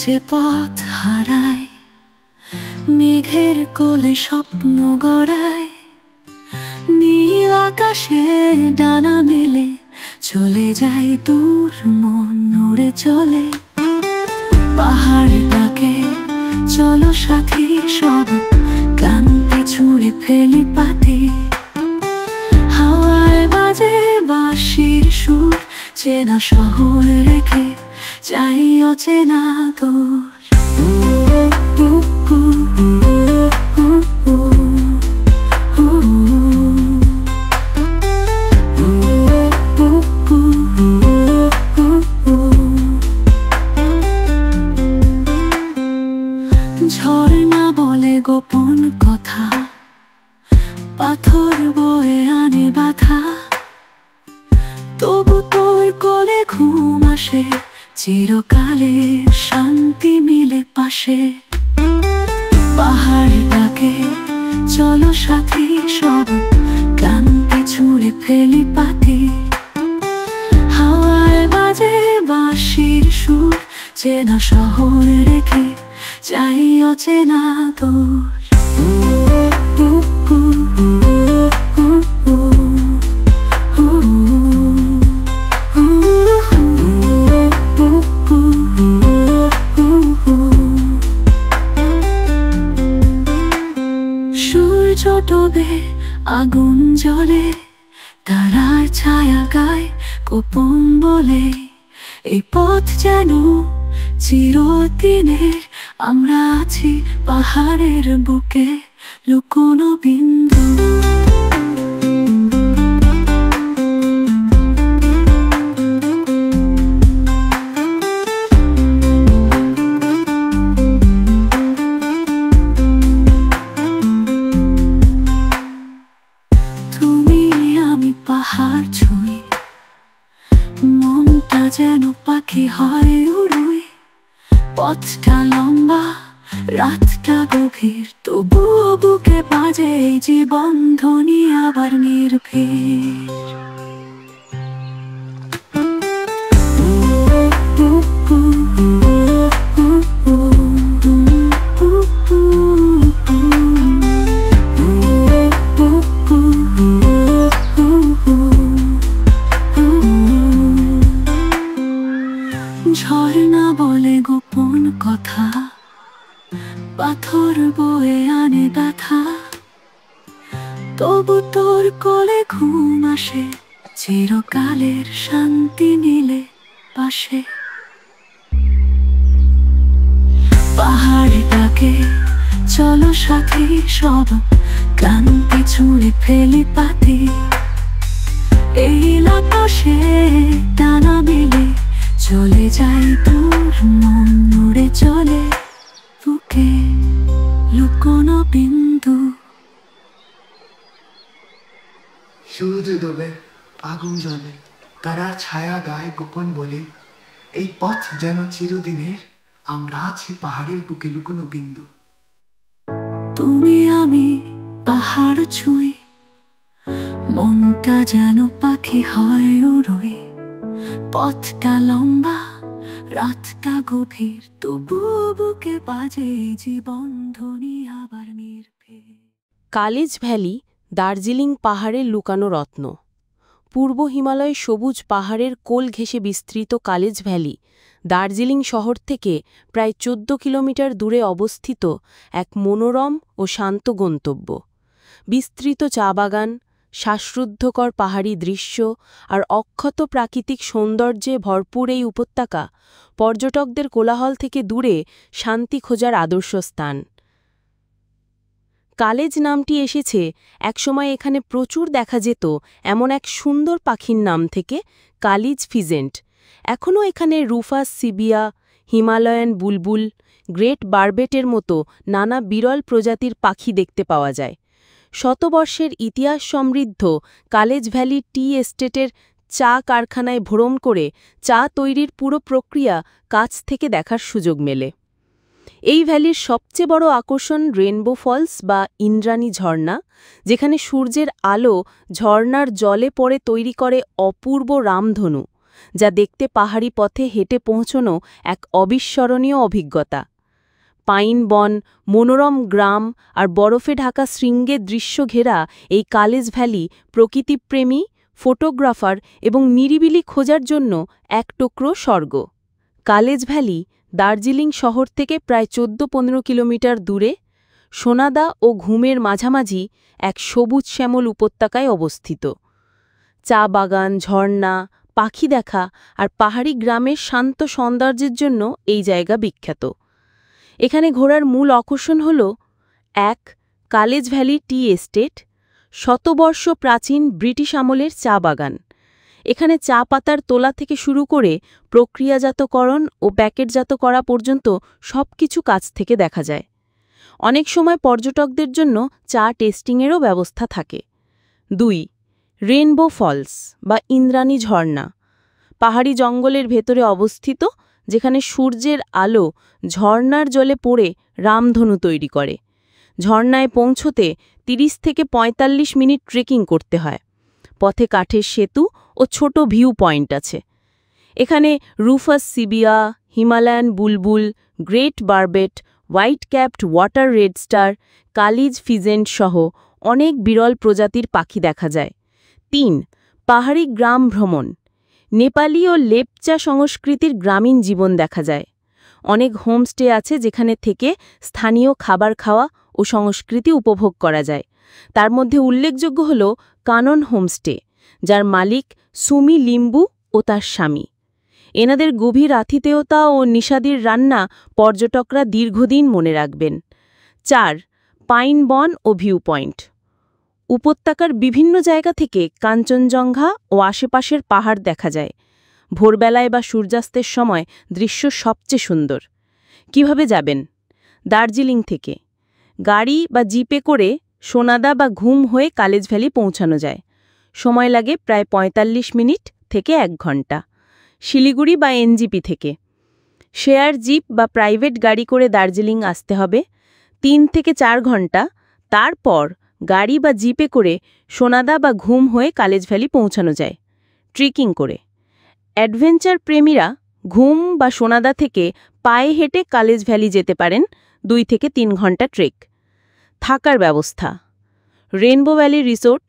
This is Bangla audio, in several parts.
যে পথ হারায়, মেঘের কোলে স্বপ্ন গড়ায়, নীল আকাশে ডানা মেলে চলে যায় দূর, মন উড়ে চলে। পাহাড় ডাকে চলো সাথী, সব কান্তে ছুঁড়ে ফেলি পাতি। হাওয়ায় বাজে বাঁশির সুর, চেনা শহর রেখে যাই অচেনা দূর। ঝর্ণা বলে গোপন কথা, পাথর বয়ে আনে বাধা, তবু তোর কোলে ঘুম আসে, চিরকালের শান্তি মিলে পাশে। পাহাড় ডাকে চলো সাথী, সব কান্তে ছুঁড়ে ফেলি পাতি। হাওয়ায় বাজে বাঁশির সুর, চেনা শহর রেখে যাই অচেনা দূর। সূর্য ডোবে আগুন জ্বলে, তারার ছায়া গায় গোপন বলে। এই পথ যেন চিরদিনের, আমরা আছি পাহাড়ের বুকে লুকোনো বিন্দু। তুমি আমি পাহাড় ছুঁই, মনটা যেন পাখি হয় উড়ুই। পথটা লম্বা, রাতটা গভীর, তবুও বুকে বাজে এই জীবন ধ্বনি আবার নির্ভীর। ঝর্ণা বলে গোপন কথা, পাথর বয়ে আনে ব্যথা, তবু তোর কোলে ঘুম আসে, চিরকালের শান্তি মিলে পাশে। পাহাড় ডাকে চলো সাথী, সব কান্তে ছুঁড়ে ফেলি পাতি। এই আকাশে ডানা মেলে চলে যাই দূর, মন উড়ে চলে, বুকে লুকোনো বিন্দু। সূর্য ডোবে আগুন জ্বলে, তারা ছায়া গায় গোপন বলে। এই পথ যেন চিরদিনের, আমরা আছি পাহাড়ের বুকে লুকোনো বিন্দু। তুমি আমি পাহাড় ছুঁই, মনটা যেন পাখি হয় উড়োই। পথটা লম্বা, রাতটা গভীর, তবু বুকে বাজে জীবন ধ্বনি আবার নির্ভীর। কালেজ ভ্যালি দার্জিলিং পাহাড়ের লুকানো রত্ন। পূর্ব হিমালয় সবুজ পাহাড়ের কোল ঘেঁষে বিস্তৃত কালেজ ভ্যালি দার্জিলিং শহর থেকে প্রায় 14 কিলোমিটার দূরে অবস্থিত এক মনোরম ও শান্ত গন্তব্য। বিস্তৃত চা বাগান, শ্বাসরুদ্ধকর পাহাড়ি দৃশ্য আর অক্ষত প্রাকৃতিক সৌন্দর্যে ভরপুর এই উপত্যকা পর্যটকদের কোলাহল থেকে দূরে শান্তি খোঁজার আদর্শ স্থান। কালেজ নামটি এসেছে একসময় এখানে প্রচুর দেখা যেত এমন এক সুন্দর পাখির নাম থেকে, কালিজ ফিজেন্ট। এখনও এখানে রুফাস সিবিয়া, হিমালয়ান বুলবুল, গ্রেট বার্বেটের মতো নানা বিরল প্রজাতির পাখি দেখতে পাওয়া যায়। শতবর্ষের ইতিহাস সমৃদ্ধ কালেজ ভ্যালি টি এস্টেটের চা কারখানায় ভ্রমণ করে চা তৈরির পুরো প্রক্রিয়া কাছ থেকে দেখার সুযোগ মেলে। এই ভ্যালির সবচেয়ে বড় আকর্ষণ রেনবো ফলস বা ইন্দ্রাণী ঝর্ণা, যেখানে সূর্যের আলো ঝর্ণার জলে পড়ে তৈরি করে অপূর্ব রামধনু। যা দেখতে পাহাড়ি পথে হেঁটে পৌঁছনো এক অবিস্মরণীয় অভিজ্ঞতা। পাইন বন, মনোরম গ্রাম আর বরফে ঢাকা শৃঙ্গের দৃশ্য ঘেরা এই কালেজ ভ্যালি প্রকৃতিপ্রেমী, ফটোগ্রাফার এবং নিরিবিলি খোঁজার জন্য এক টুকরো স্বর্গ। কালেজ ভ্যালি দার্জিলিং শহর থেকে প্রায় 14-15 কিলোমিটার দূরে, সোনাদা ও ঘুমের মাঝামাঝি এক সবুজ শ্যামল উপত্যকায় অবস্থিত। চা বাগান, ঝর্ণা, পাখি দেখা আর পাহাড়ি গ্রামের শান্ত সৌন্দর্যের জন্য এই জায়গা বিখ্যাত। এখানে ঘোরার মূল আকর্ষণ হল 1. কালেজ ভ্যালি টি এস্টেট, শতবর্ষ প্রাচীন ব্রিটিশ আমলের চা বাগান। এখানে চা পাতার তোলা থেকে শুরু করে প্রক্রিয়াজাতকরণ ও প্যাকেটজাত করা পর্যন্ত সবকিছু কাছ থেকে দেখা যায়। অনেক সময় পর্যটকদের জন্য চা টেস্টিংয়েরও ব্যবস্থা থাকে। 2. রেইনবো ফলস বা ইন্দ্রাণী ঝর্ণা, পাহাড়ি জঙ্গলের ভেতরে অবস্থিত, যেখানে সূর্যের আলো ঝর্ণার জলে পড়ে রামধনু তৈরি করে। ঝর্ণায় পৌঁছতে 30 থেকে 45 মিনিট ট্রেকিং করতে হয়। পথে কাঠের সেতু ও ছোট ভিউ পয়েন্ট আছে। এখানে রুফাস সিবিয়া, হিমালয়ান বুলবুল, great বারবেট, white ক্যাপড water Red Star, kalij pheasant সহ অনেক বিরল প্রজাতির পাখি দেখা যায়। 3. পাহাড়ি গ্রাম ভ্রমণ, নেপালি ও লেপচা সংস্কৃতির গ্রামীণ জীবন দেখা যায়। অনেক হোমস্টে আছে যেখানে থেকে স্থানীয় খাবার খাওয়া ও সংস্কৃতি উপভোগ করা যায়। তার মধ্যে উল্লেখযোগ্য হল কানন হোমস্টে, যার মালিক সুমি লিম্বু ও তার স্বামী। এনাদের গভীর আতিথেয়তা ও নিষাদির রান্না পর্যটকরা দীর্ঘদিন মনে রাখবেন। 4. পাইন বন ও ভিউ পয়েন্ট, উপত্যকার বিভিন্ন জায়গা থেকে কাঞ্চনজঙ্ঘা ও আশেপাশের পাহাড় দেখা যায়। ভোরবেলায় বা সূর্যাস্তের সময় দৃশ্য সবচেয়ে সুন্দর। কিভাবে যাবেন? দার্জিলিং থেকে গাড়ি বা জিপে করে সোনাদা বা ঘুম হয়ে কালেজ ভ্যালি পৌঁছানো যায়। সময় লাগে প্রায় 45 মিনিট থেকে 1 ঘন্টা। শিলিগুড়ি বা এনজিপি থেকে শেয়ার জিপ বা প্রাইভেট গাড়ি করে দার্জিলিং আসতে হবে 3 থেকে 4 ঘন্টা। তারপর গাড়ি বা জিপে করে সোনাদা বা ঘুম হয়ে কালেজ ভ্যালি পৌঁছানো যায় ট্রেকিং করে। অ্যাডভেঞ্চার প্রেমীরা ঘুম বা সোনাদা থেকে পায়ে হেঁটে কালেজ ভ্যালি যেতে পারেন, 2 থেকে 3 ঘন্টা ট্রেক। থাকার ব্যবস্থা: রেইনবো ভ্যালি রিসোর্ট,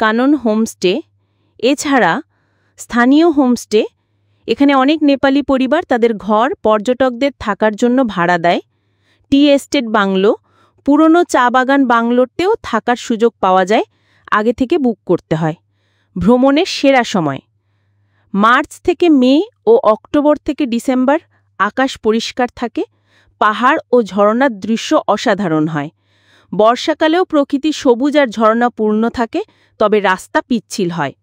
কানন হোমস্টে, এছাড়া স্থানীয় হোমস্টে। এখানে অনেক নেপালি পরিবার তাদের ঘর পর্যটকদের থাকার জন্য ভাড়া দেয়। টি এস্টেট বাংলো, পুরনো চা বাগান বাংলোতেও থাকার সুযোগ পাওয়া যায়, আগে থেকে বুক করতে হয়। ভ্রমণের সেরা সময়: মার্চ থেকে মে ও অক্টোবর থেকে ডিসেম্বর। আকাশ পরিষ্কার থাকে, পাহাড় ও ঝর্ণার দৃশ্য অসাধারণ হয়। বর্ষাকালেও প্রকৃতি সবুজ আর ঝর্ণা পূর্ণ থাকে, তবে রাস্তা পিচ্ছিল হয়।